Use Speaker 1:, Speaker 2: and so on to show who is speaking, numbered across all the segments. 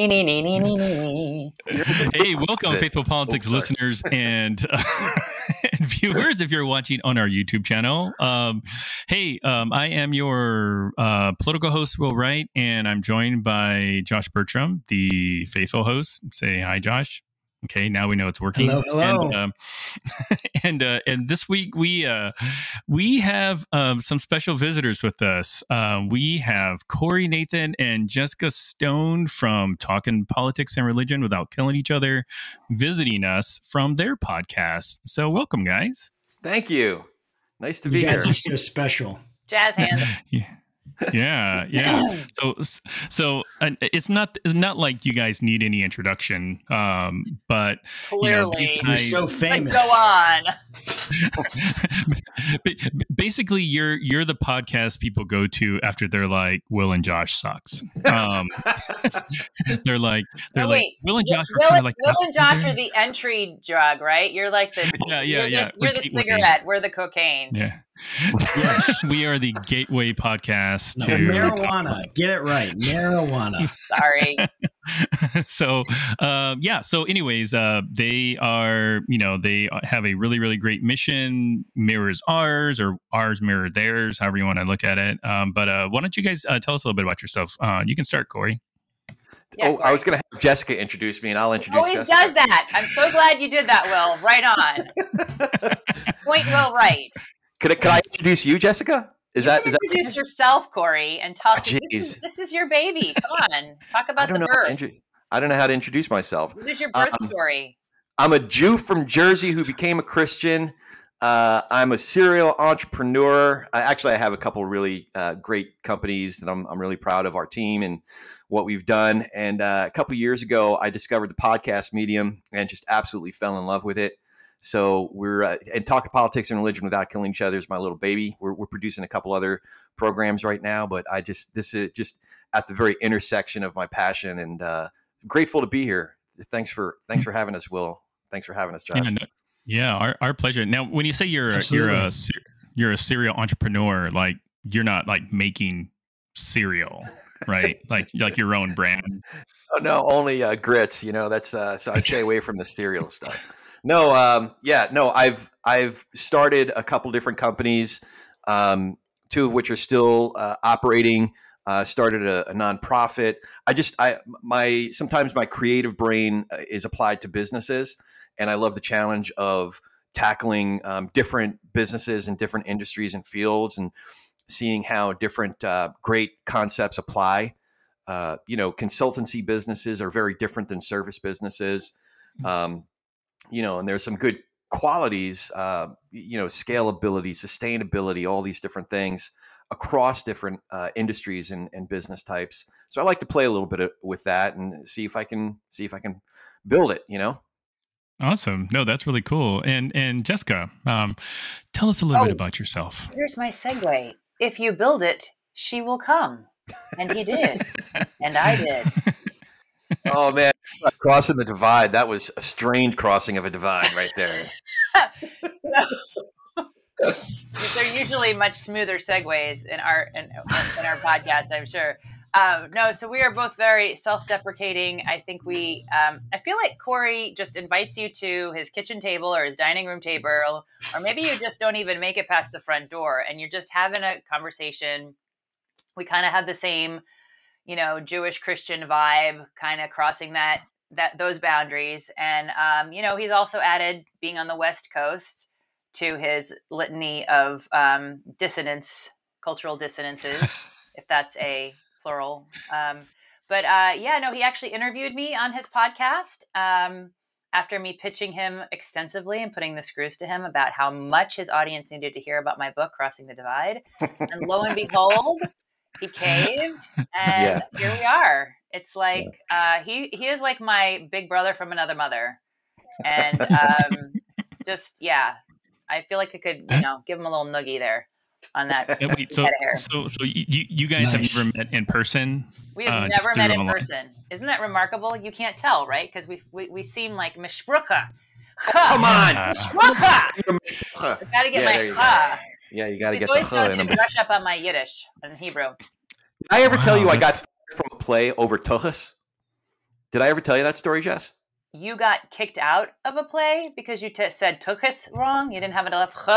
Speaker 1: Hey, welcome, Faithful Politics listeners and and viewers if you're watching on our YouTube channel. I am your political host, Will Wright, and I'm joined by Josh Bertram, the faithful host. Say hi, Josh. Okay, now we know it's working.
Speaker 2: Hello.
Speaker 1: And this week we have some special visitors with us. We have Corey Nathan and Jessica Stone from Talkin Politics and Religion Without Killing Each Other visiting us from their podcast. So welcome, guys.
Speaker 3: Thank you. Nice to be here.
Speaker 2: You guys are so special.
Speaker 4: Jazz hands.
Speaker 1: Yeah. So it's not like you guys need any introduction, but
Speaker 4: clearly
Speaker 2: you're so famous.
Speaker 4: Go on.
Speaker 1: Basically, you're the podcast people go to after they're like, Will and Josh sucks. They're like Will and Josh.
Speaker 4: Will and Josh are the entry drug, right? You're like the You're the cigarette. We're the cocaine.
Speaker 1: Yeah. Yes, we are the gateway podcast to
Speaker 2: marijuana. Get it right, marijuana.
Speaker 4: Sorry.
Speaker 1: So anyways, they are, they have a really, really great mission, mirrors ours, or ours mirror theirs, however you want to look at it. But why don't you guys tell us a little bit about yourself? You can start, Corey.
Speaker 3: Yeah, Corey. I was going to have Jessica introduce me, and I'll introduce
Speaker 4: Jessica.
Speaker 3: Jessica.
Speaker 4: Always does that. I'm so glad you did that, Will. Right on. Point Will right.
Speaker 3: Could I introduce you, Jessica?
Speaker 4: Introduce yourself, Corey, and talk.
Speaker 3: This
Speaker 4: is your baby. Come on, talk about the birth.
Speaker 3: I don't know how to introduce myself.
Speaker 4: What is your birth story?
Speaker 3: I'm a Jew from Jersey who became a Christian. I'm a serial entrepreneur. I have a couple of really great companies that I'm really proud of, our team and what we've done. And a couple of years ago, I discovered the podcast medium and just absolutely fell in love with it. So we're and Talkin Politics and Religion Without Killing Each Other is my little baby. We're producing a couple other programs right now, but this is just at the very intersection of my passion, and grateful to be here. Thanks for having us, Will. Thanks for having us, Josh.
Speaker 1: Our pleasure. Now, when you say you're a serial entrepreneur, like you're not like making cereal, right? like your own brand.
Speaker 3: Oh no, only grits. That's so I stay away from the cereal stuff. No, I've started a couple different companies, two of which are still operating. Started a nonprofit. Sometimes my creative brain is applied to businesses, and I love the challenge of tackling different businesses and different industries and fields, and seeing how different great concepts apply. Consultancy businesses are very different than service businesses. And there's some good qualities, scalability, sustainability, all these different things across different industries and business types. So I like to play a little bit with that and see if I can build it,
Speaker 1: Awesome. No, that's really cool. And Jessica, tell us a little bit about yourself.
Speaker 4: Here's my segue. If you build it, she will come. And he did. And I did.
Speaker 3: Oh man, crossing the divide. That was a strange crossing of a divide right there.
Speaker 4: They're usually much smoother segues in our podcast, I'm sure. So we are both very self-deprecating. I think I feel like Corey just invites you to his kitchen table or his dining room table, or maybe you just don't even make it past the front door and you're just having a conversation. We kind of have the same Jewish Christian vibe, kind of crossing those boundaries. And, he's also added being on the West Coast to his litany of cultural dissonances, if that's a plural. He actually interviewed me on his podcast after me pitching him extensively and putting the screws to him about how much his audience needed to hear about my book, Crossing the Divide. And lo and behold, he caved, and here we are. It's like he is like my big brother from another mother, and I feel like I could give him a little noogie there on that.
Speaker 1: Wait, so you guys have never met in person?
Speaker 4: We have never met in person. Isn't that remarkable? You can't tell, right? Because we seem like mishprucha.
Speaker 3: Come on,
Speaker 4: mishprucha. I gotta get my ha.
Speaker 3: Yeah, you got to get the
Speaker 4: ha in. Brush up on my Yiddish and Hebrew.
Speaker 3: Did I ever tell you I got fired from a play over tuchus? Did I ever tell you that story, Jess?
Speaker 4: You got kicked out of a play because you said tuchus wrong. You didn't have enough ch.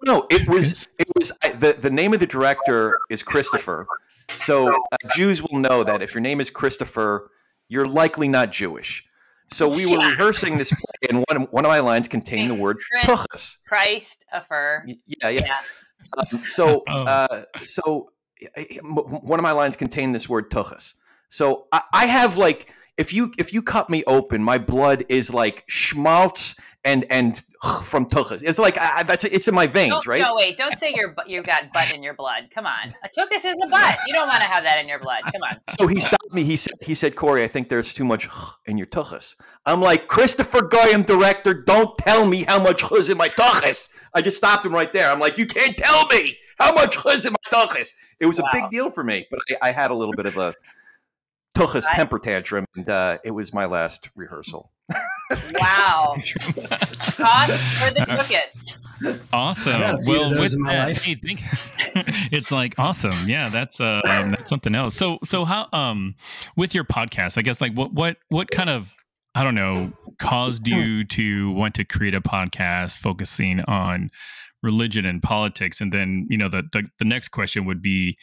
Speaker 3: No, it was the name of the director is Christopher. So Jews will know that if your name is Christopher, you're likely not Jewish. So we were rehearsing this play, and one of my lines contained the word tuchus.
Speaker 4: Christopher.
Speaker 3: Yeah. So one of my lines contained this word tuchus. So I have like, if you cut me open, my blood is like schmaltz and from tuchus. It's like it's in my veins, right?
Speaker 4: No, wait, don't say you got butt in your blood. Come on, a tuchus is a butt. You don't want to have that in your blood. Come on.
Speaker 3: So he stopped me. He said, Corey, I think there's too much in your tuchus. I'm like, Christopher Goyam, director, don't tell me how much is in my tuchus. I just stopped him right there. I'm like, you can't tell me how much is in my tuchus. It was a big deal for me, but I had a little bit of a tuchus temper tantrum, and it was my last rehearsal.
Speaker 4: Wow. Cost for the tuchus.
Speaker 1: Awesome. Well, with that, hey, it's like awesome. Yeah, that's something else. So how with your podcast, I guess, like what kind of, I don't know, caused you to want to create a podcast focusing on religion and politics? And then, you know, the next question would be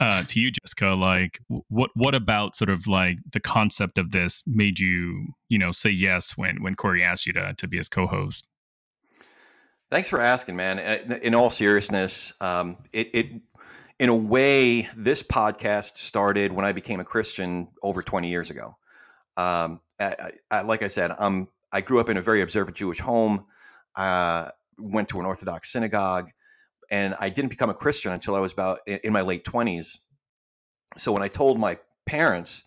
Speaker 1: to you, Jessica, like what about sort of like the concept of this made you, you know, say yes when Corey asked you to be his co-host?
Speaker 3: Thanks for asking, man. In all seriousness, it in a way, this podcast started when I became a Christian over 20 years ago. Like I said, I grew up in a very observant Jewish home. Went to an Orthodox synagogue, and I didn't become a Christian until I was about in my late 20s. So when I told my parents,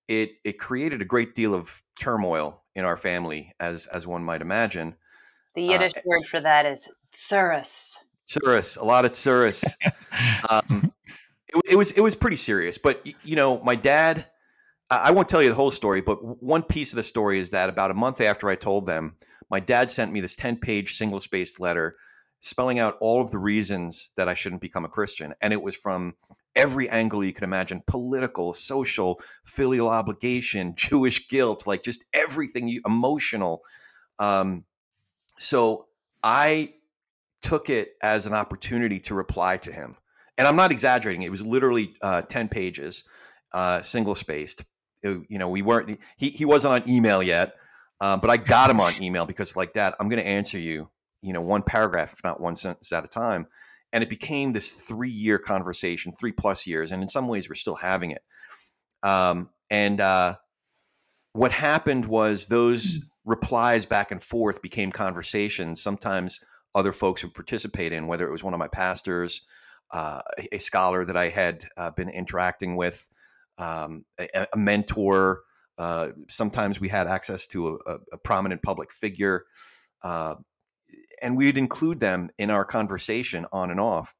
Speaker 3: it created a great deal of turmoil in our family, as one might imagine.
Speaker 4: The Yiddish word for that is tsurus.
Speaker 3: Tsurus, a lot of tsurus. It was pretty serious, but you know, my dad. I won't tell you the whole story, but one piece of the story is that about a month after I told them, my dad sent me this 10-page single-spaced letter spelling out all of the reasons that I shouldn't become a Christian. And it was from every angle you could imagine: political, social, filial obligation, Jewish guilt, like just everything, emotional. So I took it as an opportunity to reply to him. And I'm not exaggerating. It was literally 10 pages, single-spaced. You know, we weren't, he wasn't on email yet, but I got him on email because, like, Dad, I'm going to answer you, you know, one paragraph, if not one sentence at a time. And it became this 3-year conversation, 3+ years. And in some ways we're still having it. What happened was those replies back and forth became conversations. Sometimes other folks would participate in, whether it was one of my pastors, a scholar that I had been interacting with, a mentor. Sometimes we had access to a prominent public figure, and we'd include them in our conversation on and off.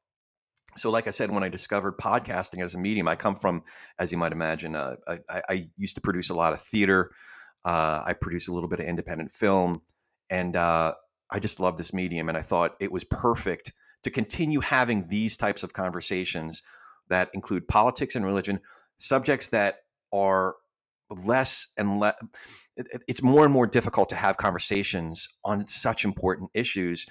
Speaker 3: So like I said, when I discovered podcasting as a medium, I come from, as you might imagine, I used to produce a lot of theater. I produce a little bit of independent film, and I just love this medium. And I thought it was perfect to continue having these types of conversations that include politics and religion, subjects that are less and less. It's more and more difficult to have conversations on such important issues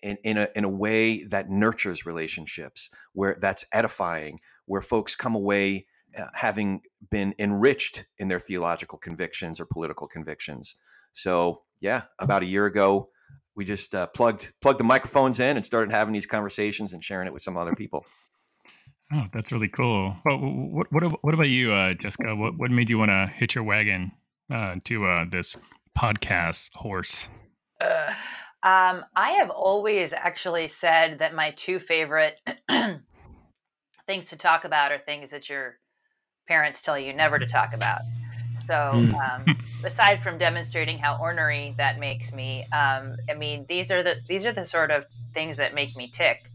Speaker 3: in a way that nurtures relationships, where that's edifying, where folks come away having been enriched in their theological convictions or political convictions. So yeah, about a year ago, we just plugged the microphones in and started having these conversations and sharing it with some other people.
Speaker 1: Oh, that's really cool. Well, what about you, Jessica? What made you want to hitch your wagon to this podcast horse?
Speaker 4: I have always actually said that my two favorite things to talk about are things that your parents tell you never to talk about. So aside from demonstrating how ornery that makes me, I mean, these are the sort of things that make me tick.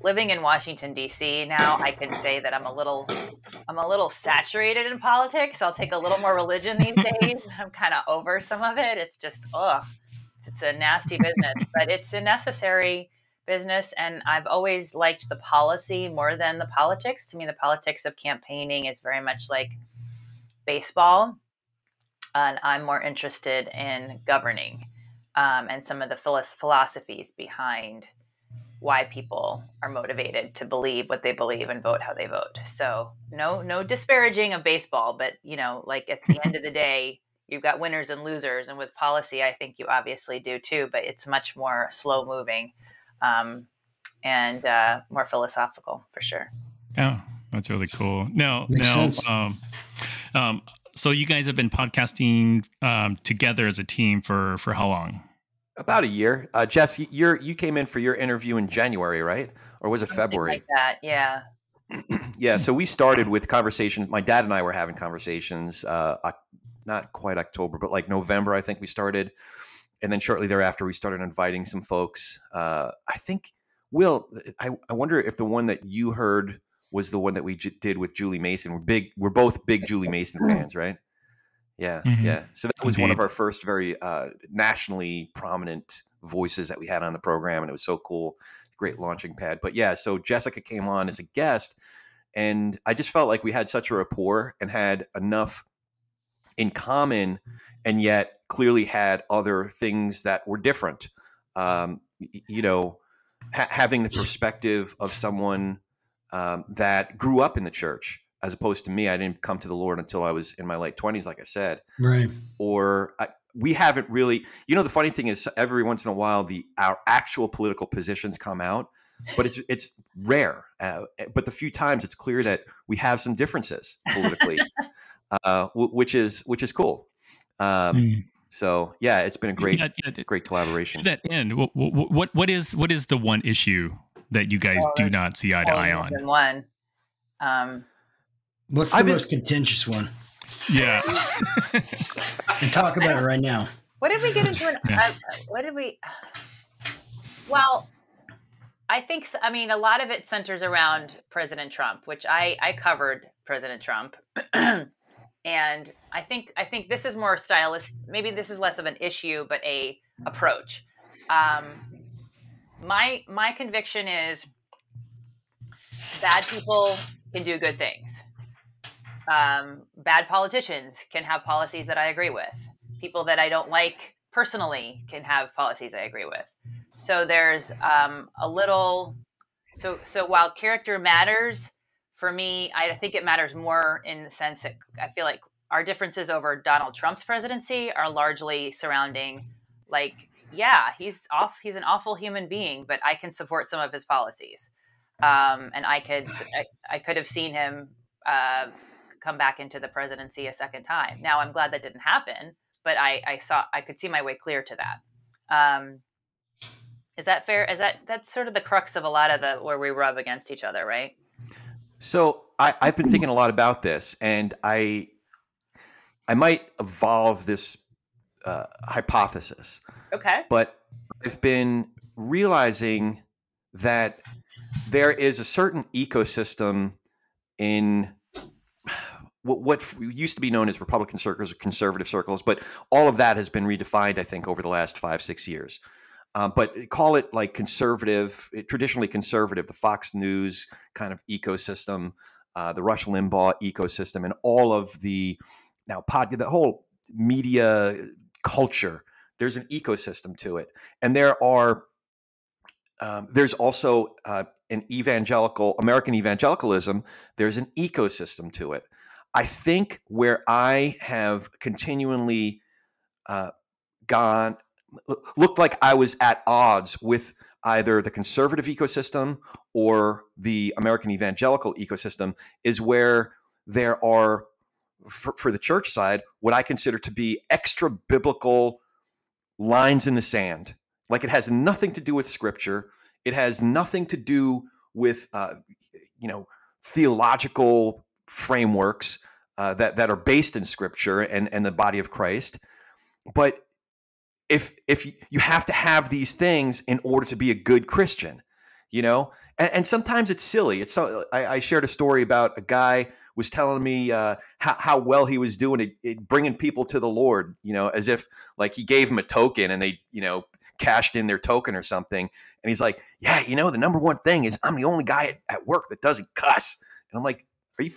Speaker 4: Living in Washington, D.C. now, I can say that I'm a little saturated in politics. I'll take a little more religion these days. I'm kind of over some of it. It's just, it's a nasty business, but it's a necessary business. And I've always liked the policy more than the politics. To me, the politics of campaigning is very much like baseball. and I'm more interested in governing, and some of the philosophies behind why people are motivated to believe what they believe and vote how they vote. So no disparaging of baseball, but like at the end of the day, you've got winners and losers, and with policy, I think you obviously do too, but it's much more slow moving, and more philosophical for sure.
Speaker 1: Oh, that's really cool. Now,
Speaker 2: Makes sense.
Speaker 1: so you guys have been podcasting together as a team for how long?
Speaker 3: About a year. Jess, you came in for your interview in January, right? Or was it February?
Speaker 4: Like that, yeah.
Speaker 3: Yeah. So we started with conversations. My dad and I were having conversations. Not quite October, but like November, I think we started, and then shortly thereafter, we started inviting some folks. I think Will. I wonder if the one that you heard was the one that we did with Julie Mason. We're both big Julie Mason fans, right? Yeah, yeah. So that was one of our first very nationally prominent voices that we had on the program, and it was so cool. Great launching pad. But yeah, so Jessica came on as a guest, and I just felt like we had such a rapport and had enough in common, and yet clearly had other things that were different. Having the perspective of someone that grew up in the church, as opposed to me. I didn't come to the Lord until I was in my late 20s, like I said.
Speaker 2: Right.
Speaker 3: We haven't really, the funny thing is every once in a while, our actual political positions come out, but it's rare. But the few times it's clear that we have some differences politically, which is cool. So yeah, it's been a great collaboration.
Speaker 1: To that end, what is the one issue that you guys do not see eye to eye on?
Speaker 4: One.
Speaker 2: What's the most contentious one?
Speaker 1: Yeah.
Speaker 2: And talk about it right now.
Speaker 4: What did we get into? Well, I think, a lot of it centers around President Trump, which I covered President Trump. And I think this is more stylist. Maybe this is less of an issue, but a approach. My conviction is bad people can do good things. Bad politicians can have policies that I agree with. People that I don't like personally can have policies I agree with. So there's a little. So while character matters, for me, I think it matters more in the sense that I feel like our differences over Donald Trump's presidency are largely surrounding, like, yeah, he's an awful human being, but I can support some of his policies, and I could have seen him come back into the presidency a second time. Now I'm glad that didn't happen, but I could see my way clear to that. Is that fair? That's sort of the crux of a lot of where we rub against each other, right?
Speaker 3: So I've been thinking a lot about this, and I might evolve this hypothesis.
Speaker 4: Okay.
Speaker 3: But I've been realizing that there is a certain ecosystem in what used to be known as Republican circles or conservative circles, but all of that has been redefined, I think, over the last 5-6 years. But call it like traditionally conservative, the Fox News kind of ecosystem, the Rush Limbaugh ecosystem, and all of the the whole media culture. There's an ecosystem to it, and there's also an American evangelicalism. There's an ecosystem to it. I think where I have continually looked like I was at odds with either the conservative ecosystem or the American evangelical ecosystem is where there are, for the church side, what I consider to be extra biblical lines in the sand. Like it has nothing to do with scripture. It has nothing to do with, theological frameworks that are based in scripture and the body of Christ. But if you have to have these things in order to be a good Christian, and sometimes it's silly. I shared a story about a guy was telling me how well he was doing it, bringing people to the Lord, as if like he gave them a token and they, cashed in their token or something. And he's like, yeah, the number one thing is I'm the only guy at work that doesn't cuss. And I'm like, are you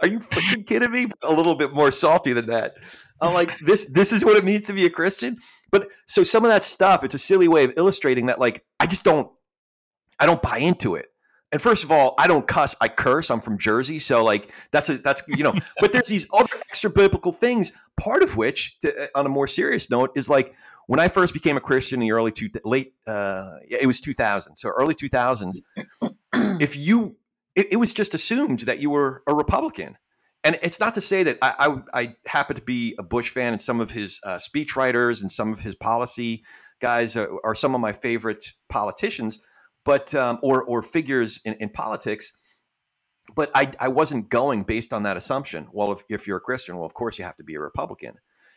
Speaker 3: Are you fucking kidding me? A little bit more salty than that. I'm like, this is what it means to be a Christian. But so some of that stuff, it's a silly way of illustrating that, like, I don't buy into it. And first of all, I don't cuss, I curse. I'm from Jersey. So like that's but there's these other extra biblical things, part of which, on a more serious note, is like when I first became a Christian in the it was 2000. So early 2000s, it was just assumed that you were a Republican. And it's not to say that I happen to be a Bush fan, and some of his speechwriters and some of his policy guys are some of my favorite politicians, but or figures in politics. But I wasn't going based on that assumption. Well, if you're a Christian, well, of course you have to be a Republican.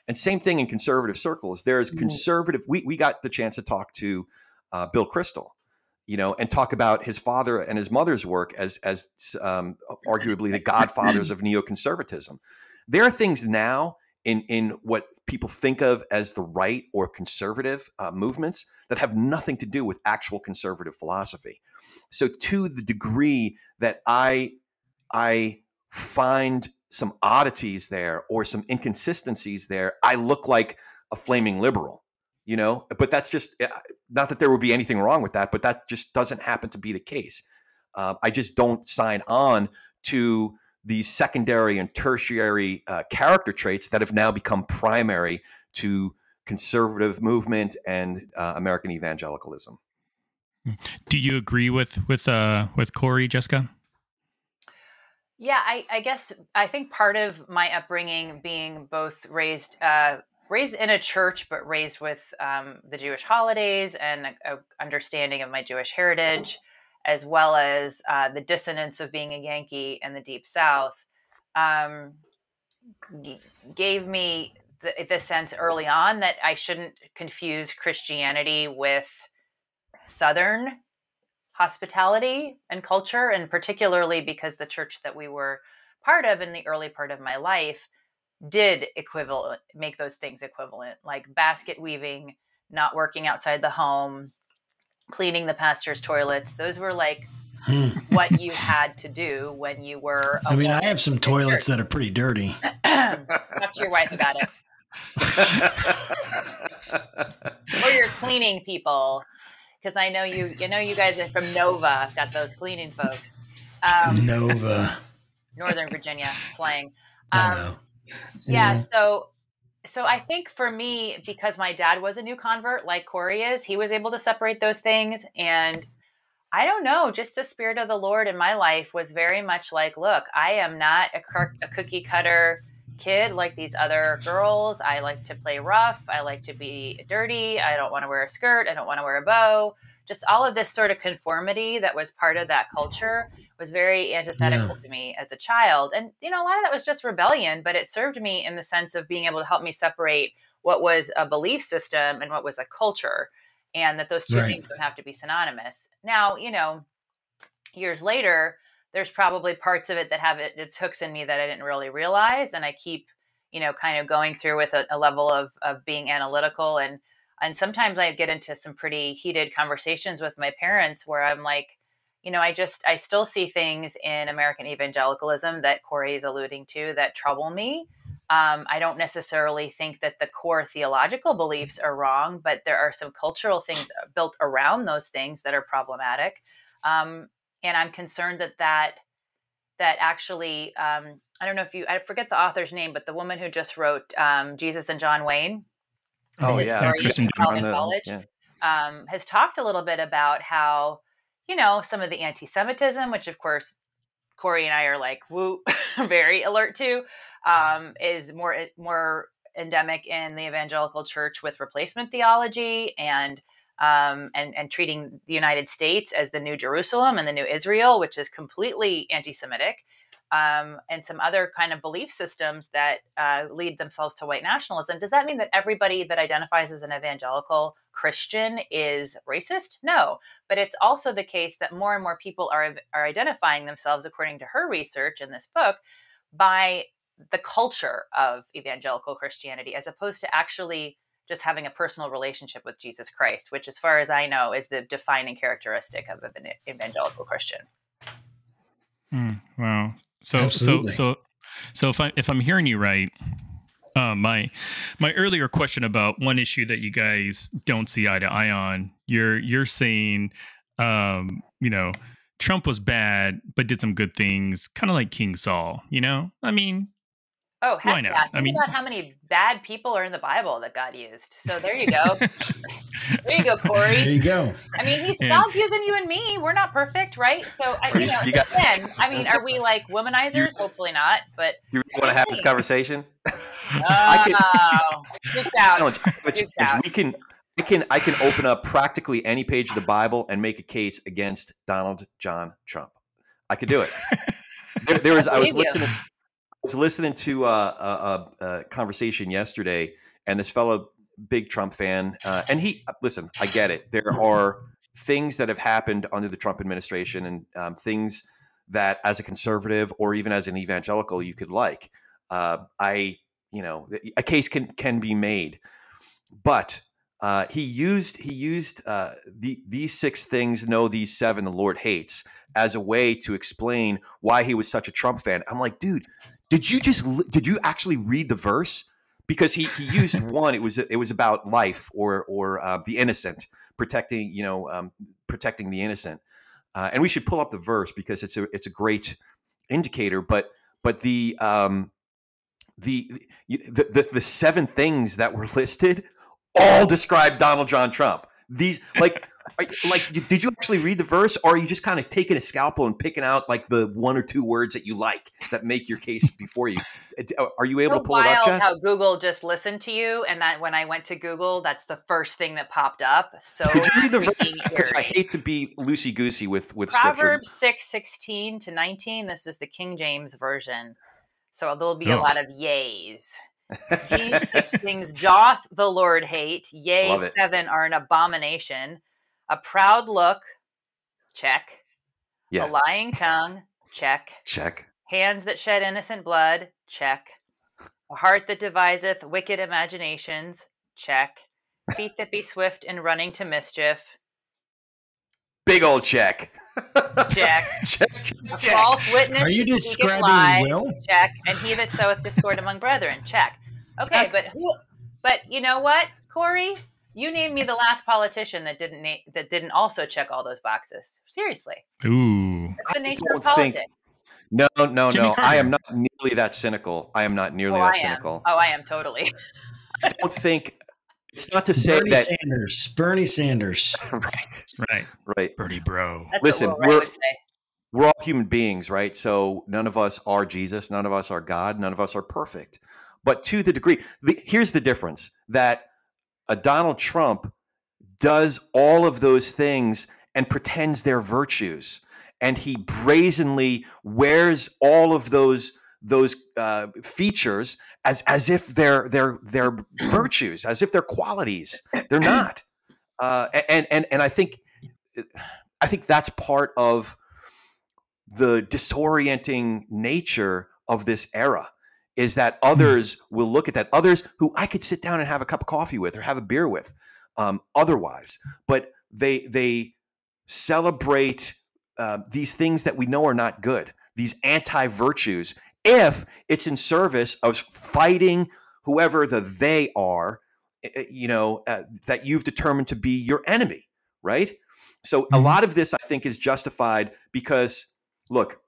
Speaker 3: And same thing in conservative circles. There's conservative. We got the chance to talk to Bill Kristol, and talk about his father and his mother's work as arguably the godfathers of neoconservatism. There are things now in what people think of as the right or conservative movements that have nothing to do with actual conservative philosophy. So to the degree that I find some oddities there or some inconsistencies there, I look like a flaming liberal. But that's just not that there would be anything wrong with that, but that just doesn't happen to be the case. I just don't sign on to these secondary and tertiary character traits that have now become primary to conservative movement and American evangelicalism.
Speaker 1: Do you agree with Corey, Jessica?
Speaker 4: Yeah, I guess I think part of my upbringing, being both raised in a church, but raised with the Jewish holidays and a understanding of my Jewish heritage, as well as the dissonance of being a Yankee in the Deep South, gave me the sense early on that I shouldn't confuse Christianity with Southern hospitality and culture, and particularly because the church that we were part of in the early part of my life did make those things equivalent, like basket weaving, not working outside the home, cleaning the pastor's toilets. Those were like what you had to do when you were
Speaker 2: I have some toilets that are pretty dirty.
Speaker 4: Talk to your wife about it. Or your cleaning people, because I know you guys are from Nova, got those cleaning folks.
Speaker 2: Nova.
Speaker 4: Northern Virginia slang.
Speaker 2: I know.
Speaker 4: Yeah, so I think for me, because my dad was a new convert like Corey is, he was able to separate those things. And I don't know, just the Spirit of the Lord in my life was very much like, look, I am not a cookie cutter kid like these other girls. I like to play rough. I like to be dirty. I don't want to wear a skirt. I don't want to wear a bow. Just all of this sort of conformity that was part of that culture was very antithetical to me as a child. And, a lot of that was just rebellion, but it served me in the sense of being able to help me separate what was a belief system and what was a culture, and that those two things don't have to be synonymous. Now, years later, there's probably parts of it that have its hooks in me that I didn't really realize. And I keep, kind of going through with a level of being analytical. And sometimes I get into some pretty heated conversations with my parents where I'm like, I still see things in American evangelicalism that Corey is alluding to that trouble me. I don't necessarily think that the core theological beliefs are wrong, but there are some cultural things built around those things that are problematic. And I'm concerned that actually, I don't know I forget the author's name, but the woman who just wrote Jesus and John Wayne.
Speaker 3: Oh, yeah.
Speaker 4: In college, has talked a little bit about how, some of the anti-Semitism, which of course Corey and I are like, woo, very alert to, is more endemic in the evangelical church with replacement theology and treating the United States as the new Jerusalem and the new Israel, which is completely anti-Semitic, and some other kind of belief systems that lead themselves to white nationalism. Does that mean that everybody that identifies as an evangelical Christian is racist? No, but it's also the case that more and more people are identifying themselves, according to her research in this book, by the culture of evangelical Christianity, as opposed to actually just having a personal relationship with Jesus Christ, which, as far as I know, is the defining characteristic of an evangelical Christian.
Speaker 1: Wow.
Speaker 2: Absolutely.
Speaker 1: So if I'm hearing you right, my earlier question about one issue that you guys don't see eye to eye on, you're saying, you know, Trump was bad but did some good things, kind of like King Saul. You know, I mean,
Speaker 4: Oh,
Speaker 1: why
Speaker 4: heck
Speaker 1: not?
Speaker 4: yeah.
Speaker 1: I
Speaker 4: Think
Speaker 1: mean,
Speaker 4: about how many bad people are in the Bible that God used. So there you go. There you go, Corey.
Speaker 2: There you go.
Speaker 4: I mean,
Speaker 1: and
Speaker 4: God's using you and me. We're not perfect, right? So,
Speaker 3: You guys,
Speaker 4: again, I mean, are we like womanizers? Hopefully not, but
Speaker 3: you really want to have this conversation?
Speaker 4: oh, Duke's out.
Speaker 3: Challenge.
Speaker 4: Duke's out.
Speaker 3: I can open up practically any page of the Bible and make a case against Donald John Trump. I could do it. I was listening to a conversation yesterday, and this fellow, big Trump fan, and listen, I get it. There are things that have happened under the Trump administration, and things that, as a conservative or even as an evangelical, you could like. A case can be made, but he used these 6 things, no, these 7 the Lord hates, as a way to explain why he was such a Trump fan. I'm like, dude, did you actually read the verse? Because he used one. It was about life or the innocent, protecting the innocent. And we should pull up the verse because it's a great indicator. But the 7 things that were listed all describe Donald John Trump. These did you actually read the verse, or are you just kind of taking a scalpel and picking out like the 1 or 2 words that you like that make your case before you? Are you able to pull it up, Jess?
Speaker 4: How Google just listened to you, and that when I went to Google, that's the first thing that popped up. So
Speaker 3: could you read the verse? Because I hate to be loosey goosey with
Speaker 4: Proverbs
Speaker 3: scripture.
Speaker 4: 6:16-19. This is the King James version, so there'll be a lot of yays. These 6 things doth the Lord hate, yea, 7 are an abomination. A proud look, check.
Speaker 3: Yeah.
Speaker 4: A lying tongue, check.
Speaker 3: Check.
Speaker 4: Hands that shed innocent blood, check. A heart that deviseth wicked imaginations, check. Feet that be swift in running to mischief.
Speaker 3: Big old check.
Speaker 4: Check.
Speaker 3: Check.
Speaker 4: A false witness.
Speaker 2: Are you describing Will?
Speaker 4: Check. And he that soweth discord among brethren, check. Okay, but you know what, Corey? You named me the last politician that didn't also check all those boxes. Seriously.
Speaker 1: Ooh.
Speaker 4: That's the nature of politics.
Speaker 3: No. I am not nearly that cynical. I am not nearly that cynical.
Speaker 4: Oh, I am totally.
Speaker 3: I don't think it's not to say
Speaker 2: Bernie Sanders.
Speaker 3: Right.
Speaker 1: Bernie bro.
Speaker 4: That's
Speaker 3: listen,
Speaker 4: what Will Wright would say.
Speaker 3: We're all human beings, right? So none of us are Jesus. None of us are God. None of us are perfect. But to the degree, here's the difference, that a Donald Trump does all of those things and pretends they're virtues, and he brazenly wears all of those features as if they're virtues, as if they're qualities. They're not, and I think that's part of the disorienting nature of this era. Is that others will look at that, others who I could sit down and have a cup of coffee with or have a beer with otherwise, but they celebrate these things that we know are not good, these anti-virtues, if it's in service of fighting whoever the they are, that you've determined to be your enemy, right? So a lot of this, I think, is justified because, look,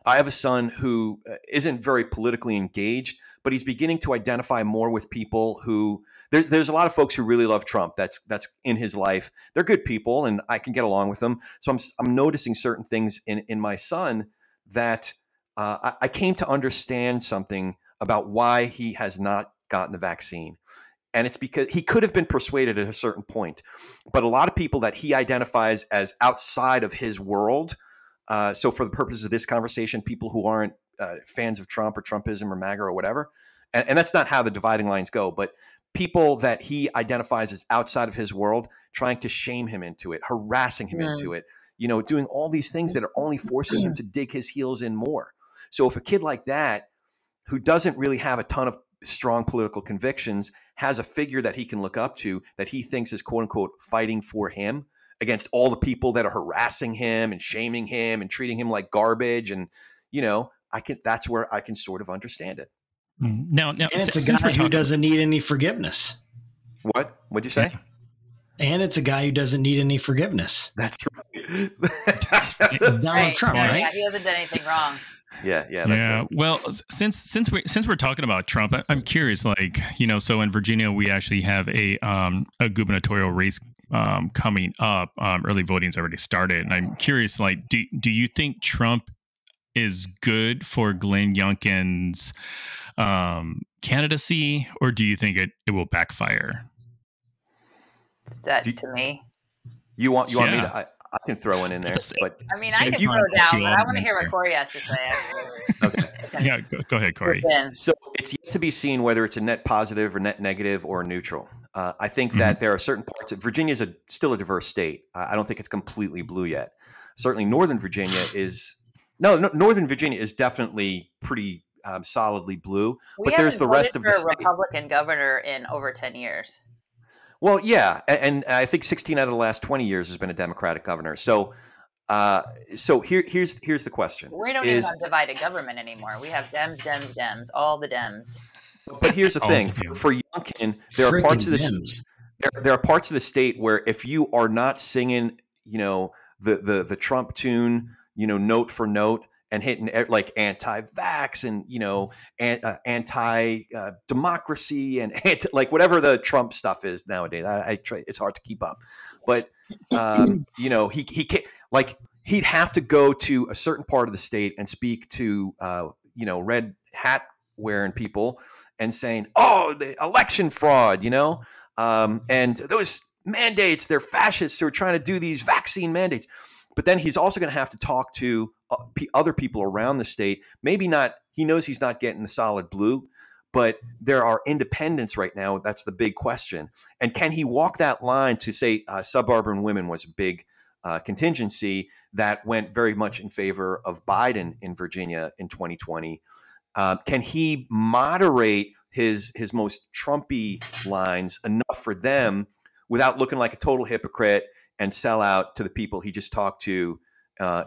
Speaker 3: I have a son who isn't very politically engaged, but he's beginning to identify more with people who there's a lot of folks who really love Trump. That's in his life. They're good people, and I can get along with them. So I'm noticing certain things in my son that I came to understand something about why he has not gotten the vaccine. And it's because he could have been persuaded at a certain point, but a lot of people that he identifies as outside of his world. So for the purposes of this conversation, people who aren't fans of Trump or Trumpism or MAGA or whatever, and that's not how the dividing lines go, but people that he identifies as outside of his world, trying to shame him into it, harassing him into it, doing all these things that are only forcing him to dig his heels in more. So if a kid like that, who doesn't really have a ton of strong political convictions, has a figure that he can look up to that he thinks is quote unquote fighting for him, against all the people that are harassing him and shaming him and treating him like garbage and, that's where I can sort of understand it.
Speaker 1: Now,
Speaker 2: and it's a guy who doesn't need any forgiveness.
Speaker 3: What'd you say?
Speaker 1: Yeah.
Speaker 2: And it's a guy who doesn't need any forgiveness.
Speaker 3: That's right.
Speaker 2: Donald Trump, right?
Speaker 4: Yeah, he hasn't done anything wrong.
Speaker 3: Yeah. That's right.
Speaker 1: Well, since we're talking about Trump, I'm curious. Like, so in Virginia, we actually have a gubernatorial race coming up. Early voting's already started, and I'm curious. Like, do you think Trump is good for Glenn Youngkin's candidacy, or do you think it will backfire?
Speaker 4: That to me.
Speaker 3: You want me to? I can throw one in there, but
Speaker 4: I mean, I can throw down, but I want to hear what Corey has to say.
Speaker 3: Okay.
Speaker 1: Yeah, go ahead, Corey.
Speaker 3: So it's yet to be seen whether it's a net positive or net negative or neutral. I think that there are certain parts of Virginia is still a diverse state. I don't think it's completely blue yet. Certainly, Northern Virginia is Northern Virginia is definitely pretty solidly blue. But there's the rest of the state.
Speaker 4: Republican governor in over 10 years.
Speaker 3: Well, yeah, and I think 16 out of the last 20 years has been a Democratic governor. So here's the question:
Speaker 4: we don't even have divided government anymore. We have Dems, all the Dems.
Speaker 3: But here's the thing: for Youngkin, there are parts of the state where if you are not singing, the Trump tune, note for note, and hitting like anti-vax and anti-democracy and like whatever the Trump stuff is nowadays. It's hard to keep up, but he can't, like, he'd have to go to a certain part of the state and speak to red hat wearing people and saying, "Oh, the election fraud," and those mandates, they're fascists who are trying to do these vaccine mandates. But then he's also going to have to talk to other people around the state. Maybe not. He knows he's not getting the solid blue, but there are independents right now. That's the big question. And can he walk that line to say suburban women was a big contingency that went very much in favor of Biden in Virginia in 2020? Can he moderate his most Trumpy lines enough for them without looking like a total hypocrite and sell out to the people he just talked to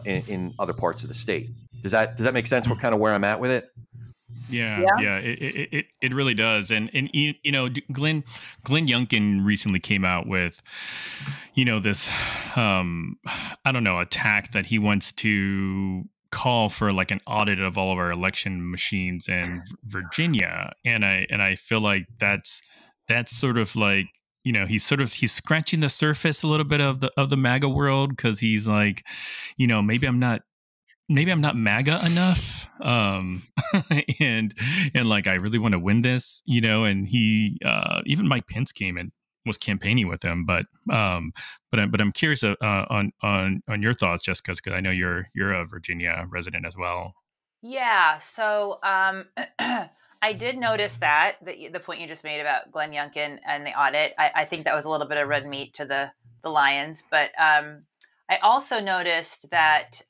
Speaker 3: in other parts of the state? Does that make sense? What kind of where I'm at with it?
Speaker 1: Yeah. It really does. And Glenn Youngkin recently came out with, this attack that he wants to call for like an audit of all of our election machines in Virginia, and I feel like that's sort of like, he's scratching the surface a little bit of the MAGA world, because he's like, maybe I'm not MAGA enough, and like I really want to win this, and he even Mike Pence came and was campaigning with him, but I'm curious on your thoughts, Jessica, because I know you're a Virginia resident as well.
Speaker 4: Yeah, so I did notice that the point you just made about Glenn Youngkin and the audit. I think that was a little bit of red meat to the Lions, but I also noticed that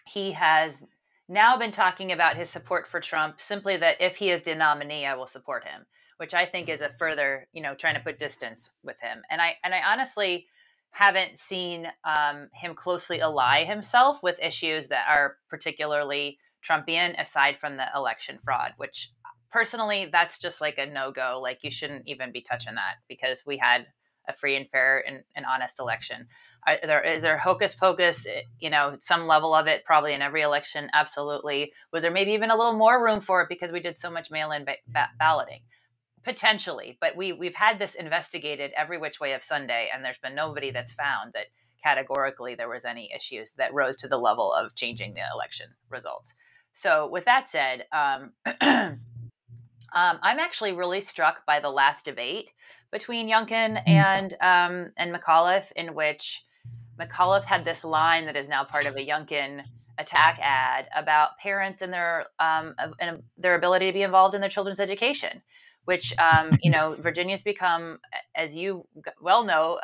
Speaker 4: he has now been talking about his support for Trump, simply that if he is the nominee, I will support him, which I think is a further, trying to put distance with him. And I honestly haven't seen him closely ally himself with issues that are particularly Trumpian, aside from the election fraud, which personally, that's just like a no-go. Like, you shouldn't even be touching that, because we had a free and fair and honest election. Is there hocus pocus, some level of it probably in every election? Absolutely. Was there maybe even a little more room for it because we did so much mail-in balloting? Potentially, but we've had this investigated every which way of Sunday, and there's been nobody that's found that categorically there was any issues that rose to the level of changing the election results. So with that said, I'm actually really struck by the last debate between Youngkin and McAuliffe, in which McAuliffe had this line that is now part of a Youngkin attack ad about parents and their ability to be involved in their children's education, which Virginia's become, as you well know,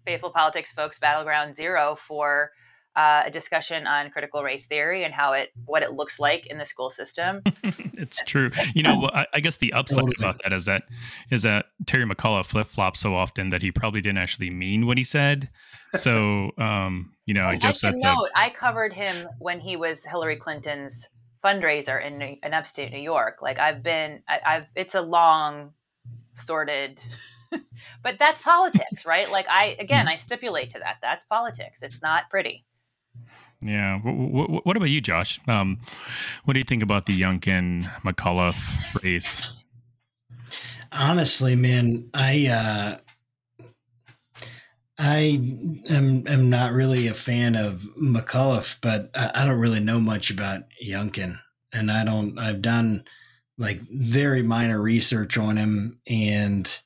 Speaker 4: faithful politics folks, battleground zero for a discussion on critical race theory and what it looks like in the school system.
Speaker 1: It's true. I guess the upside about that is that Terry McCullough flip-flops so often that he probably didn't actually mean what he said. So, I guess that's
Speaker 4: I covered him when he was Hillary Clinton's fundraiser in upstate New York. Like it's a long, sordid, but that's politics, right? Like I stipulate to that. That's politics. It's not pretty.
Speaker 1: Yeah. What about you, Josh? What do you think about the Youngkin McCullough race?
Speaker 2: Honestly, man, I am not really a fan of McCullough, but I don't really know much about Youngkin, and I've done like very minor research on him, and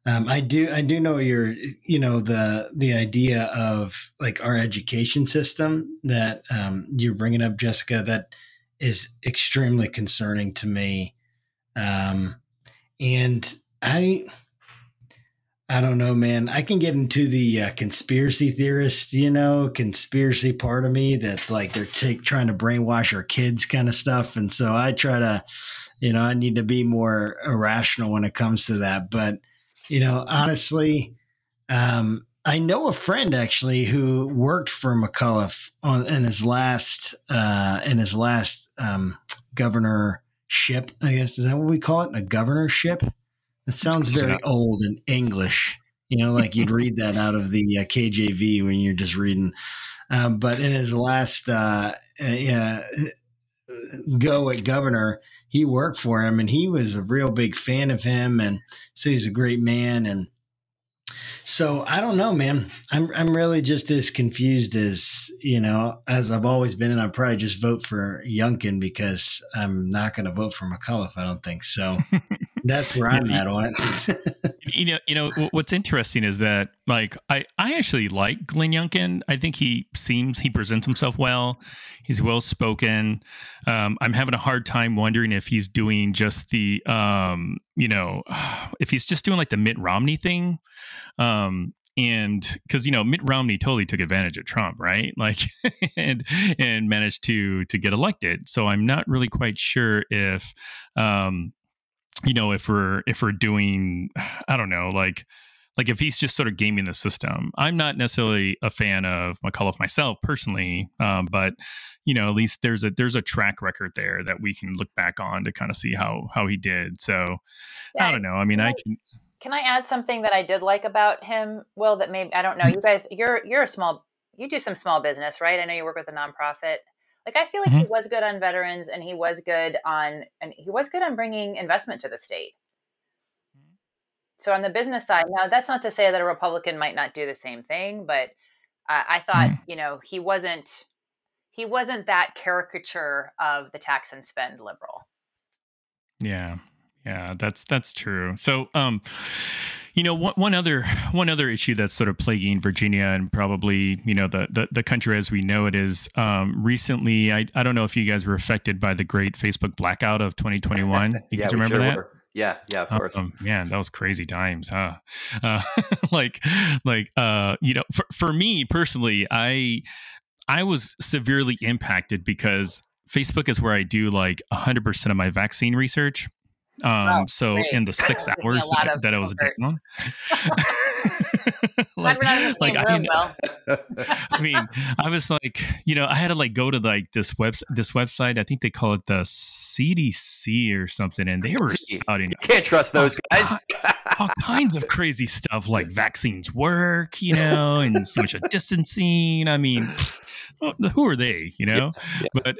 Speaker 2: I do know the idea of like our education system that you're bringing up, Jessica, that is extremely concerning to me. And I don't know, man. I can get into the conspiracy theorist, conspiracy part of me that's like they're trying to brainwash our kids kind of stuff. And so I try to, I need to be more irrational when it comes to that. But, honestly, I know a friend actually who worked for McCullough in his last governorship, I guess. Is that what we call it? A governorship? It sounds very old and English, like you'd read that out of the KJV when you're just reading. But in his last go at governor, he worked for him, and he was a real big fan of him, and so he's a great man. And so I don't know, man. I'm really just as confused as as I've always been, and I'll probably just vote for Youngkin because I'm not going to vote for McCullough. I don't think so. That's where I'm at on it.
Speaker 1: What's interesting is that like I actually like Glenn Youngkin. I think he presents himself well. He's well spoken. I'm having a hard time wondering if he's doing just the if he's just doing like the Mitt Romney thing. And because Mitt Romney totally took advantage of Trump, right? Like, and managed to get elected. So I'm not really quite sure if if we're doing, I don't know, like if he's just sort of gaming the system. I'm not necessarily a fan of McCullough myself personally, but at least there's a track record there that we can look back on to kind of see how he did. So I don't know. I mean,
Speaker 4: Can I add something that I did like about him? Will, that maybe, I don't know. You guys, you do some small business, right? I know you work with a nonprofit. Like, I feel like he was good on veterans, and he was good on bringing investment to the state. So on the business side, now that's not to say that a Republican might not do the same thing, but I thought, he wasn't that caricature of the tax and spend liberal.
Speaker 1: Yeah. Yeah, that's true. So, one other issue that's sort of plaguing Virginia and probably the country as we know it is recently. I don't know if you guys were affected by the great Facebook blackout of 2021. You guys remember that?
Speaker 3: Were. Yeah, of course.
Speaker 1: Man, that was crazy times, huh? For me personally, I was severely impacted because Facebook is where I do like 100% of my vaccine research. So great. In the 6 hours that I was down, I was like, I had to like go to like this website. I think they call it the CDC or something, and they were spouting.
Speaker 3: You can't trust those guys.
Speaker 1: All kinds of crazy stuff like vaccines work, and social distancing. I mean, who are they? Yeah. But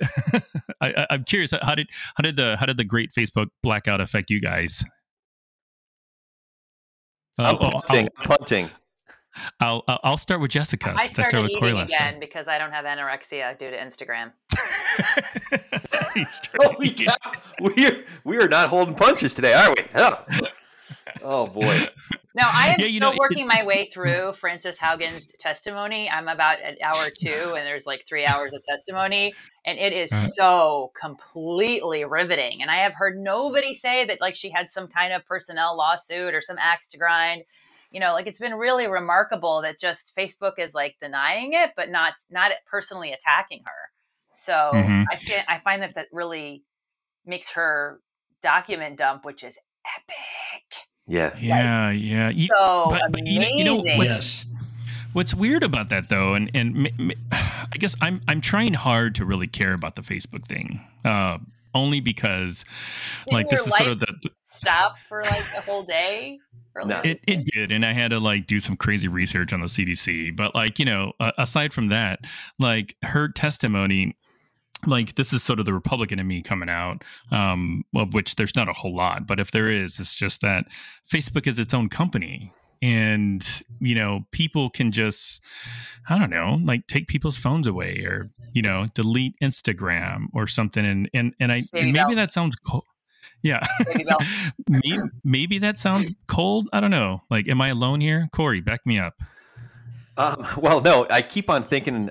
Speaker 1: I'm curious. How did the great Facebook blackout affect you guys?
Speaker 3: Punting.
Speaker 1: I'll start with Jessica.
Speaker 4: I started eating again because I don't have anorexia due to Instagram.
Speaker 3: We are not holding punches today, are we? Oh boy.
Speaker 4: No, I am still working my way through Frances Haugen's testimony. I'm about at hour 2, and there's like 3 hours of testimony, and it is so completely riveting. And I have heard nobody say that like she had some kind of personnel lawsuit or some axe to grind. like it's been really remarkable that just Facebook is like denying it, but not personally attacking her. So I find that really makes her document dump, which is epic.
Speaker 3: Yeah.
Speaker 4: So amazing.
Speaker 1: What's weird about that though, and I guess I'm trying hard to really care about the Facebook thing, only because
Speaker 4: Didn't
Speaker 1: this is sort of the
Speaker 4: stop for like a whole day.
Speaker 1: No. It did, and I had to like do some crazy research on the CDC. But like aside from that, like her testimony. Like this is sort of the Republican in me coming out, of which there's not a whole lot, but if there is, it's just that Facebook is its own company, and people can just, I don't know, like take people's phones away, or delete Instagram or something, and maybe that sounds cold. Yeah, maybe that sounds cold. I don't know. Like, am I alone here? Corey, back me up.
Speaker 3: Well, no, I keep on thinking.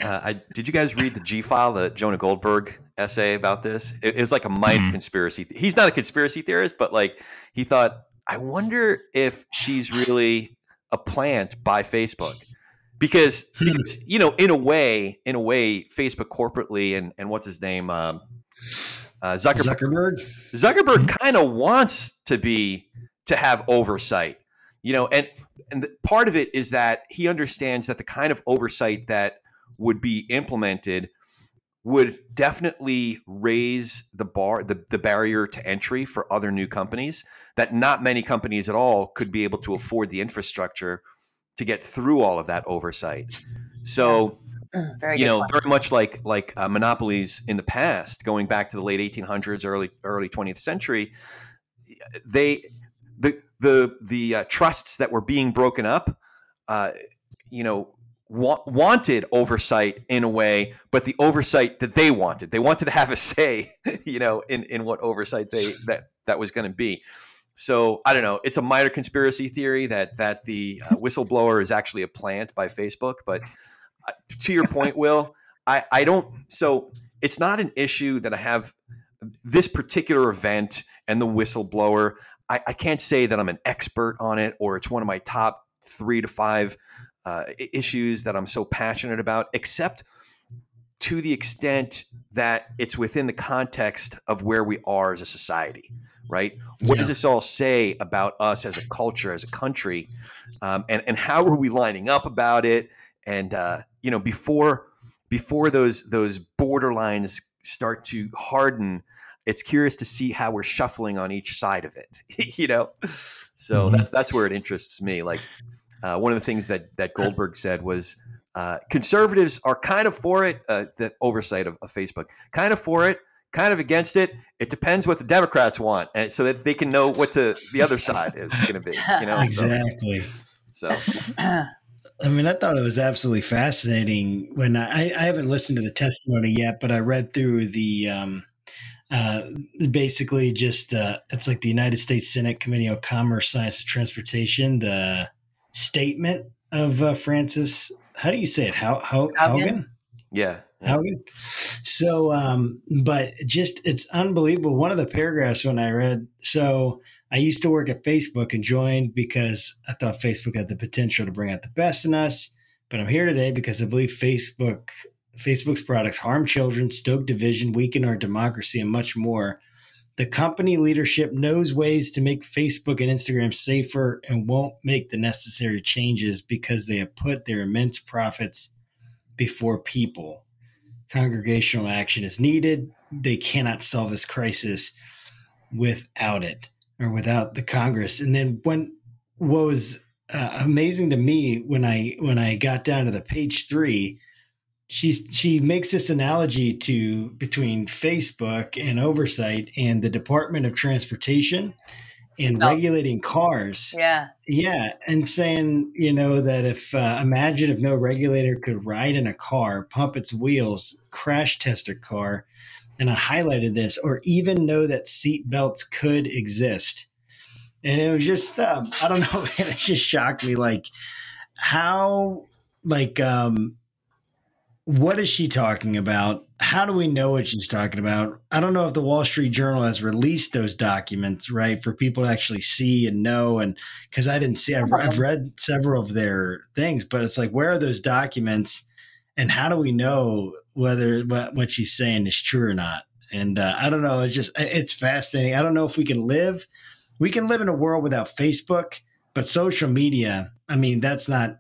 Speaker 3: Did you guys read the G-File, the Jonah Goldberg essay about this? It was like a minor conspiracy. He's not a conspiracy theorist, but like he thought, I wonder if she's really a plant by Facebook, because in a way, Facebook corporately and what's his name, Zuckerberg kind of wants to have oversight. And part of it is that he understands that the kind of oversight that would be implemented would definitely raise the barrier to entry for other new companies, that not many companies at all could be able to afford the infrastructure to get through all of that oversight. So, very much like monopolies in the past, going back to the late 1800s, early 20th century, the trusts that were being broken up, wanted oversight in a way, but the oversight that they wanted to have a say, in what oversight that was going to be. So I don't know. It's a minor conspiracy theory that the whistleblower is actually a plant by Facebook. But to your point, Will, I don't. So it's not an issue that I have this particular event and the whistleblower. I can't say that I'm an expert on it, or it's one of my top 3 to 5 issues that I'm so passionate about, except to the extent that it's within the context of where we are as a society, right? What does this all say about us as a culture, as a country, and how are we lining up about it? And before those borderlines start to harden, it's curious to see how we're shuffling on each side of it, So that's where it interests me. Like one of the things that Goldberg said was conservatives are kind of for it, the oversight of Facebook, kind of for it, kind of against it. It depends what the Democrats want, and so that they can know what the other side is going to be.
Speaker 2: Exactly.
Speaker 3: So.
Speaker 2: I mean, I thought it was absolutely fascinating when I haven't listened to the testimony yet, but I read through the basically just it's like the United States Senate Committee on Commerce, Science, and Transportation, the statement of Francis. How do you say it? Haugen?
Speaker 3: Yeah.
Speaker 2: Haugen. So, but just it's unbelievable. One of the paragraphs when I read, so I used to work at Facebook and joined because I thought Facebook had the potential to bring out the best in us. But I'm here today because I believe Facebook's products harm children, stoke division, weaken our democracy, and much more. The company leadership knows ways to make Facebook and Instagram safer and won't make the necessary changes because they have put their immense profits before people. Congregational action is needed. They cannot solve this crisis without it, or without the Congress. And then what was amazing to me when I got down to the page 3, she makes this analogy between Facebook and oversight and the Department of Transportation and regulating cars. Yeah. And saying, that if imagine if no regulator could ride in a car, pump its wheels, crash test a car. And I highlighted this, or even know that seat belts could exist. And it was just, I don't know, man, it just shocked me. Like how, what is she talking about? How do we know what she's talking about? I don't know if the Wall Street Journal has released those documents, right, for people to actually see and know. And because I didn't see, I've read several of their things, but it's like, where are those documents? And how do we know whether what she's saying is true or not? And I don't know. It's fascinating. I don't know if we can live in a world without Facebook, but social media, I mean, that's not